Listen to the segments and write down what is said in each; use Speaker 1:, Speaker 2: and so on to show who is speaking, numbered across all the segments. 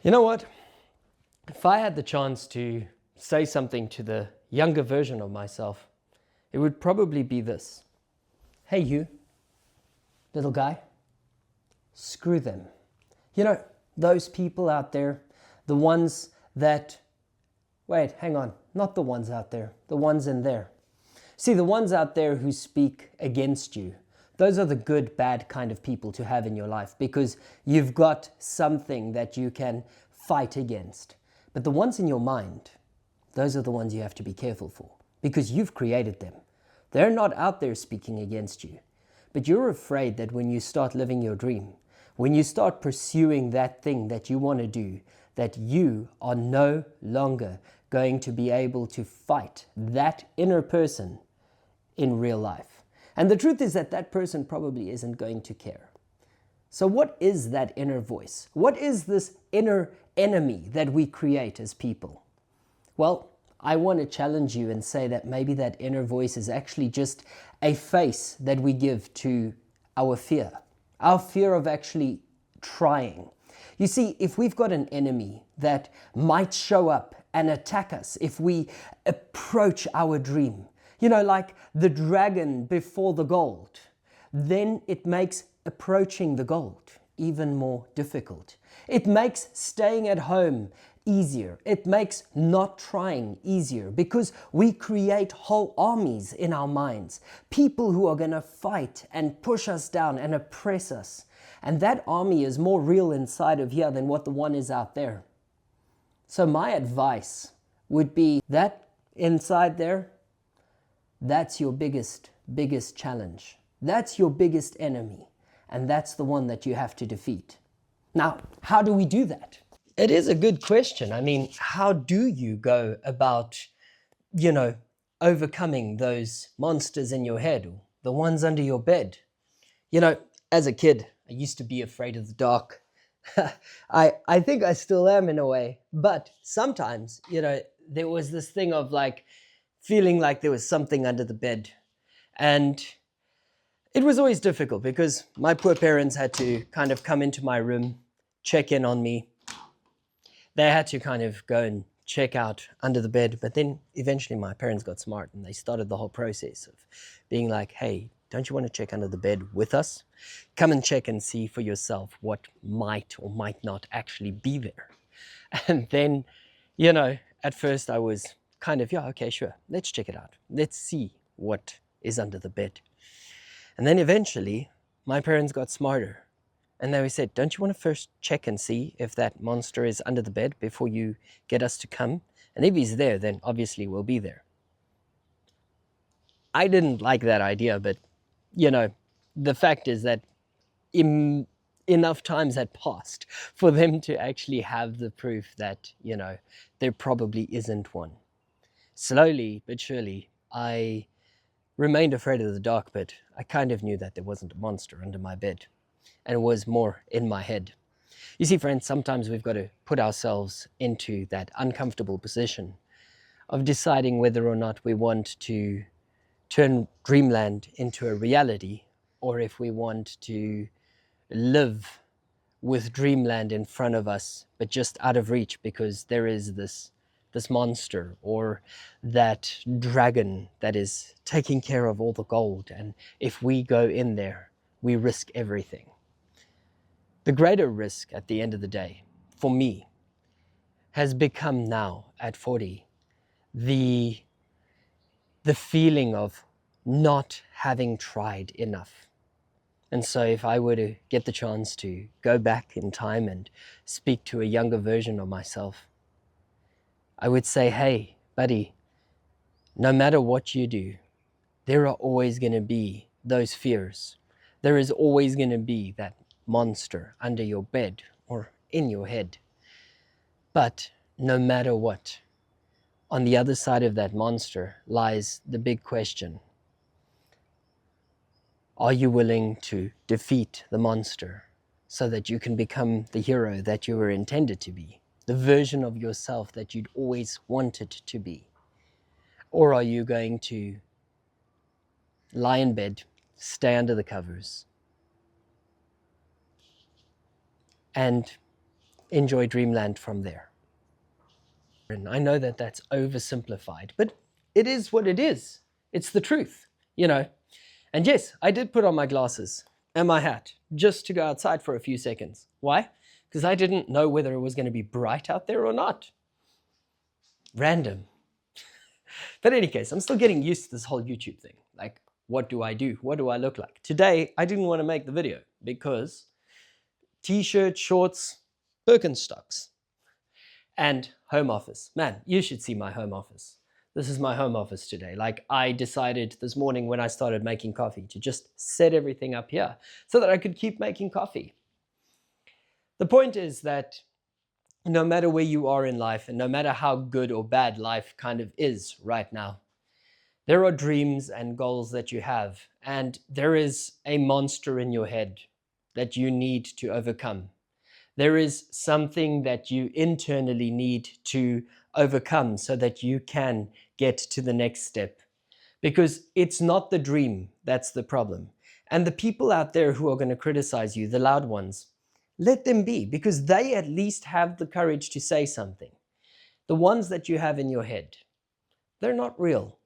Speaker 1: You know what? If I had the chance to say something to the younger version of myself, it would probably be this. Hey, you, little guy, screw them. You know, those people out there, the ones that, wait, hang on, not the ones out there, the ones in there. See, the ones out there who speak against you, those are the good, bad kind of people to have in your life because you've got something that you can fight against. But the ones in your mind, those are the ones you have to be careful for because you've created them. They're not out there speaking against you. But you're afraid that when you start living your dream, when you start pursuing that thing that you want to do, that you are no longer going to be able to fight that inner person in real life. And the truth is that that person probably isn't going to care. So what is that inner voice? What is this inner enemy that we create as people? Well, I want to challenge you and say that maybe that inner voice is actually just a face that we give to our fear of actually trying. You see, if we've got an enemy that might show up and attack us if we approach our dream, you know, like the dragon before the gold, then it makes approaching the gold even more difficult. It makes staying at home easier. It makes not trying easier because we create whole armies in our minds, people who are going to fight and push us down and oppress us. And that army is more real inside of here than what the one is out there. So my advice would be that inside there, that's your biggest challenge. That's your biggest enemy. And that's the one that you have to defeat. Now, how do we do that? It is a good question. I mean, how do you go about, overcoming those monsters in your head or the ones under your bed? You know, as a kid, I used to be afraid of the dark. I think I still am in a way. But sometimes, there was this thing of like feeling like there was something under the bed. And it was always difficult because my poor parents had to kind of come into my room, check in on me. They had to kind of go and check out under the bed. But then eventually my parents got smart and they started the whole process of being like, hey, don't you want to check under the bed with us? Come and check and see for yourself what might or might not actually be there. And then, at first I was kind of, yeah, okay, sure. Let's check it out. Let's see what is under the bed. And then eventually my parents got smarter. And they said, don't you want to first check and see if that monster is under the bed before you get us to come? And if he's there, then obviously we'll be there. I didn't like that idea, but, the fact is that enough times had passed for them to actually have the proof that, there probably isn't one. Slowly but surely, I remained afraid of the dark, but I kind of knew that there wasn't a monster under my bed. And it was more in my head. You see, friends, sometimes we've got to put ourselves into that uncomfortable position of deciding whether or not we want to turn dreamland into a reality or if we want to live with dreamland in front of us, but just out of reach because there is this monster or that dragon that is taking care of all the gold. And if we go in there, we risk everything. The greater risk at the end of the day, for me, has become now at 40, the feeling of not having tried enough. And so if I were to get the chance to go back in time and speak to a younger version of myself, I would say, hey, buddy, no matter what you do, there are always going to be those fears. There is always going to be that monster under your bed or in your head. But no matter what, on the other side of that monster lies the big question. Are you willing to defeat the monster so that you can become the hero that you were intended to be, the version of yourself that you'd always wanted to be? Or are you going to lie in bed, stay under the covers, and enjoy dreamland from there. And I know that that's oversimplified, but it is what it is. It's the truth, you know. And yes, I did put on my glasses and my hat just to go outside for a few seconds. Why? Because I didn't know whether it was going to be bright out there or not. Random. But in any case, I'm still getting used to this whole YouTube thing. Like, what do I do? What do I look like? Today, I didn't want to make the video because t-shirt, shorts, Birkenstocks, and home office. Man, you should see my home office. This is my home office today. Like, I decided this morning when I started making coffee to just set everything up here so that I could keep making coffee. The point is that no matter where you are in life and no matter how good or bad life kind of is right now, there are dreams and goals that you have, and there is a monster in your head that you need to overcome. There is something that you internally need to overcome so that you can get to the next step. Because it's not the dream that's the problem. And the people out there who are going to criticize you, the loud ones, let them be, because they at least have the courage to say something. The ones that you have in your head, they're not real.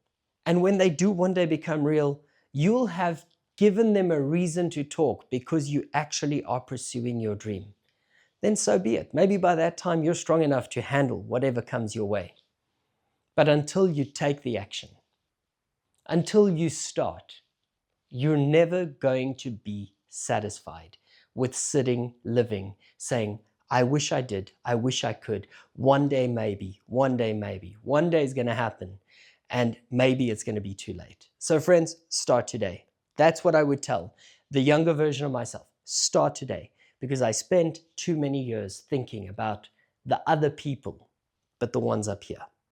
Speaker 1: And when they do one day become real, you'll have given them a reason to talk because you actually are pursuing your dream. Then so be it. Maybe by that time you're strong enough to handle whatever comes your way. But until you take the action, until you start, you're never going to be satisfied with sitting, living, saying, I wish I did, I wish I could, one day maybe, one day maybe, one day is going to happen, and maybe it's going to be too late. So friends, start today. That's what I would tell the younger version of myself. Start today, because I spent too many years thinking about the other people, but the ones up here.